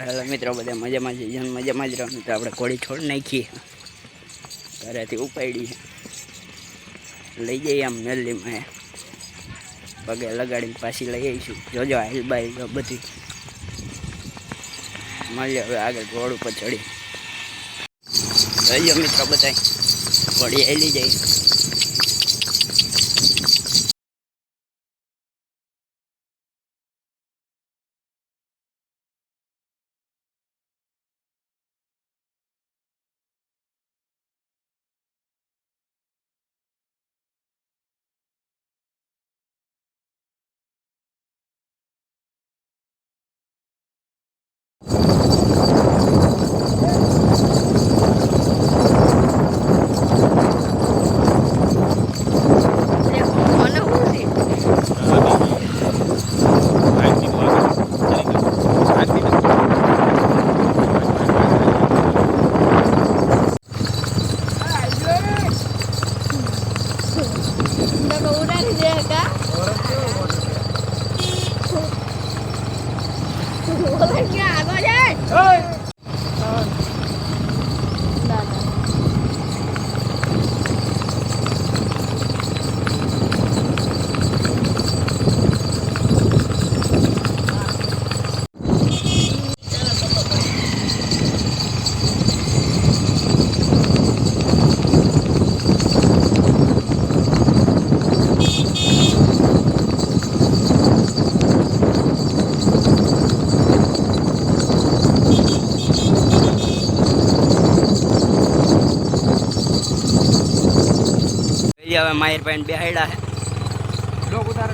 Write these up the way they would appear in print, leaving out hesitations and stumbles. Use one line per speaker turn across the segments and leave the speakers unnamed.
Hello મિત્રો, બધા મજામાં જ મજામાં જ રહો. તો આપણે કોળી છોડ નાખીએ, ઘરેથી ઉપાડી લઈ જઈએ આમ નલીમાં પગે લગાડીને પાછી લઈ આવીશું. જોજો હાલ બાઈ બધી મળીએ હવે આગળ રોડ ઉપર ચડી. જોજો મિત્રો, બધા કોળી હેલી જાય. હવે માહિર ભાઈ બે હાઈડા હે લોક ઉતાર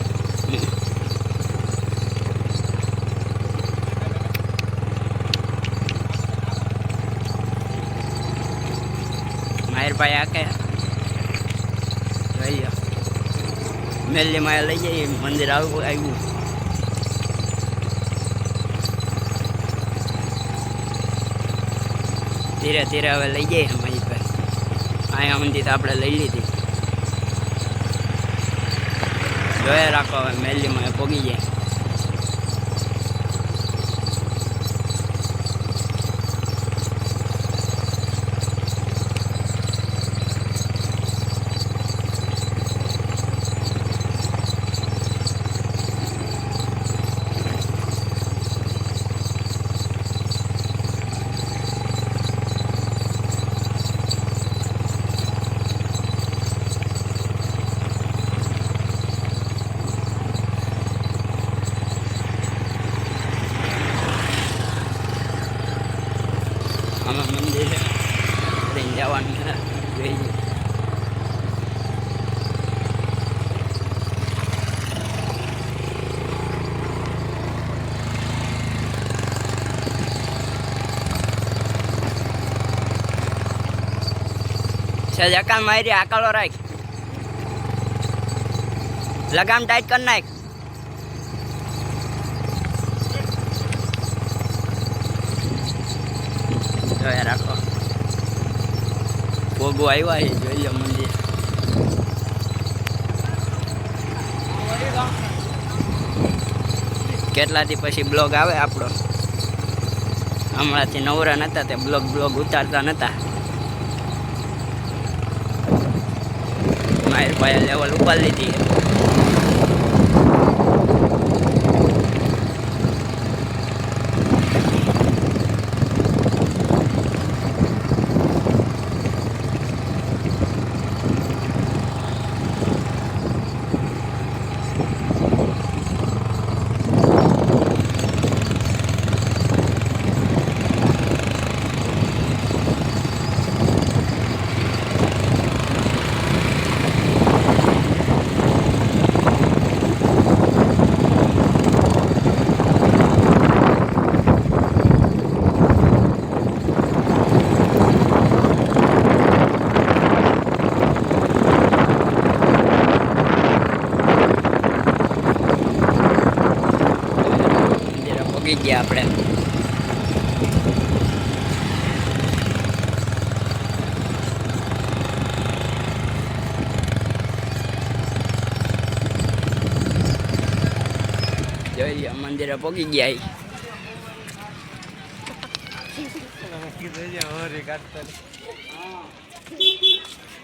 માહિર ભાઈ આકે લઈ મેલી માં લઈ જઈએ. મંદિર આવ્યું ધીરે ધીરે હવે લઈ જઈએ માહિર ભાઈ. અહીંયા મંદિર તો આપણે લઈ લીધી. જોયા રાખો હવે મેલીમાં પોગી જાય. આમાં મંદિર જવાનું જોઈએ. સજાકા મારી આકલો રાખ, લગામ ટાઈટ કરી નાખ. જોયા રાખો ભોગો આવ્યા છે. જોઈએ મંદિર કેટલાથી પછી બ્લોગ આવે આપણો. હમણાંથી નવરા નહોતા તે બ્લોગ ઉતારતા નહોતા. માહિર ભાઈ લેવલ ઉપર લીધી. પહોંચી ગયા આપણે. જોઈ મંદિરે પહોંચી ગયા.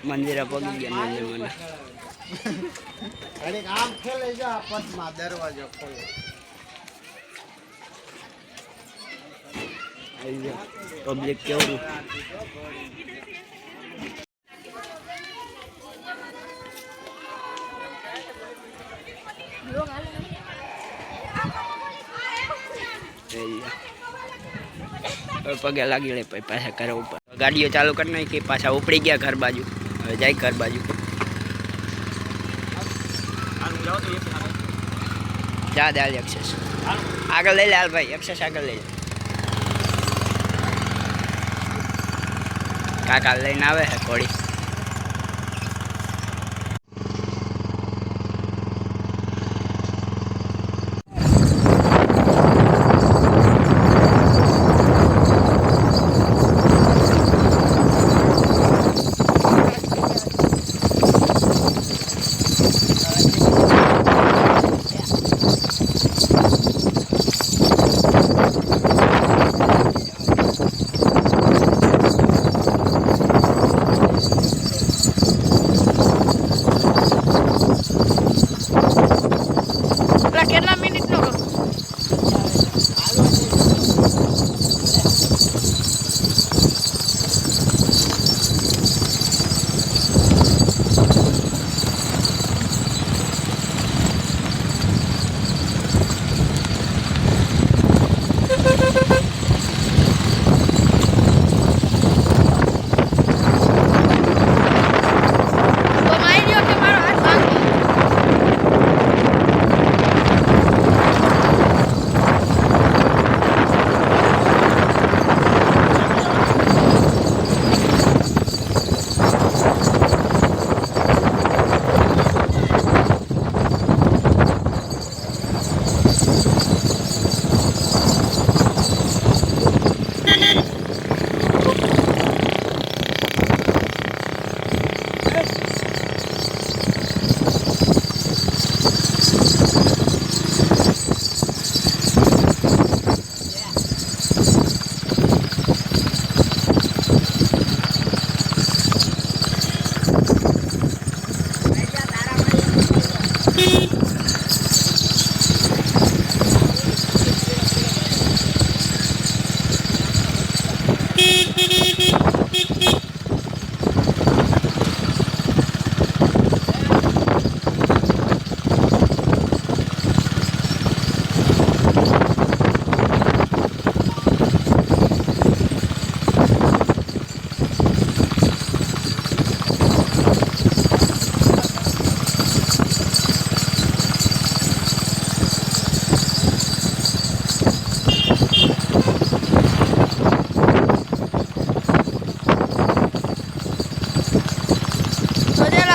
મંદિરે પગી ગયા ને મને
આમ ખેલે જા પટમાં દરવાજો ખોલે
પબ્લિક કેવું પગે લાગી લે પછી પાછા ઘર ઉપર ગાડીઓ ચાલુ કરી નાખી પાછા ઉપડી ગયા ઘર બાજુ હવે જાય ઘર બાજુ જા દે હાલ એક્સેસ આગળ લઈ લે હાલ ભાઈ એક્સેસ આગળ લઈ લે કાકા લઈને આવે છે ઘોડી કેટલા મિનિટ નો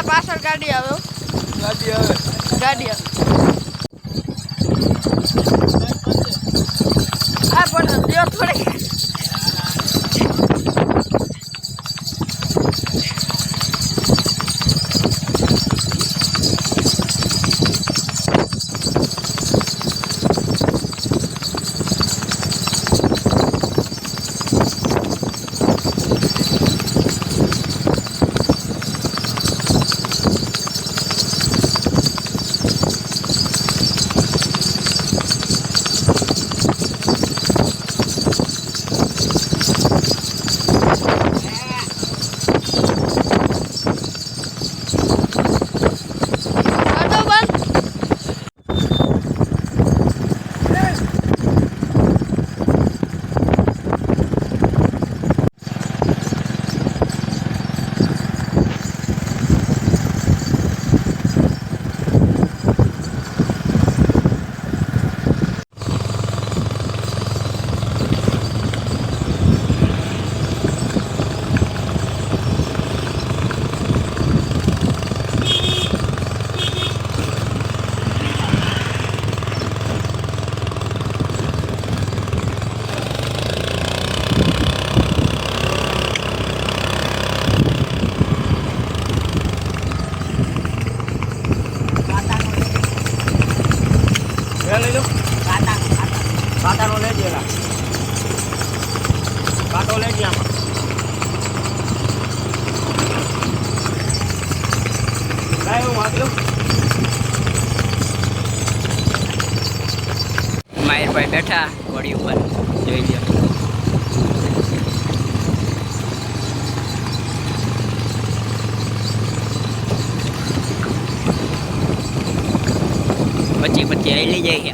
પાછળ ગાડી આવે ગાડી આવે આ પણ દેવ થોડી
કાંટો લઈ ગયા આમાં. લાય હું વાગલું.
માહિરભાઈ બેઠા ઘોડી ઉપર જોઈ લો. પછી હાલી જાય છે.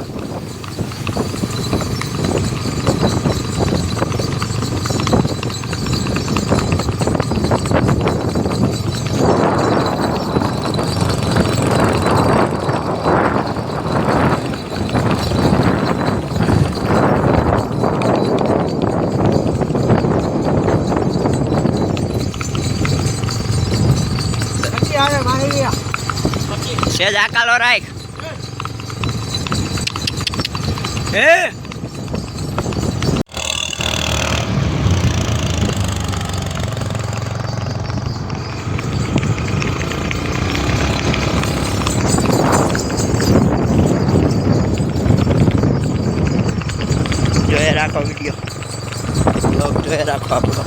પછી આવે મારી
સેજ આકાલો રાખ. હે જોયે રાખો વિડીયો, બ્લોગ જોયે રાખો આપણો.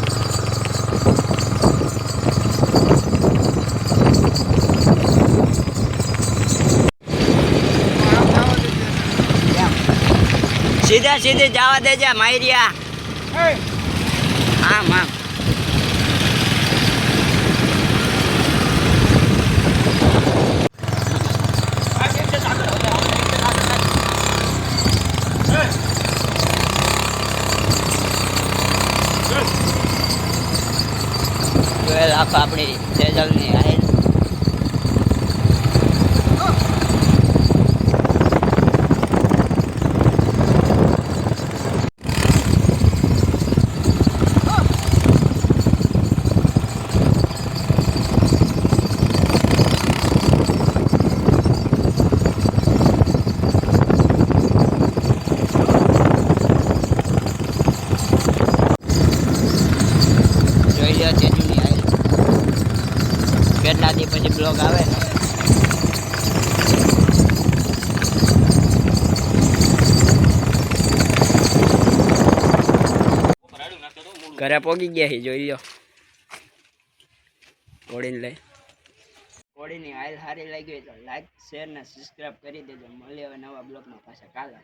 સીધે સીધે જવા દેજે માયરિયા. આમ આમ જોયે રાખો આપણી સેજલની આયલ. ચેજુની આયલ કેટલા દી પછી બ્લોગ આવે. ઘરે પોગી ગયા છે જોઈ લો. ઘોડીને લઈ ઘોડીની આયલ સારી લાગી હોય તો લાઈક શેર ને સબસ્ક્રાઈબ કરી દેજો. મળીએ હવે નવા બ્લોગમાં પાછા કાલે.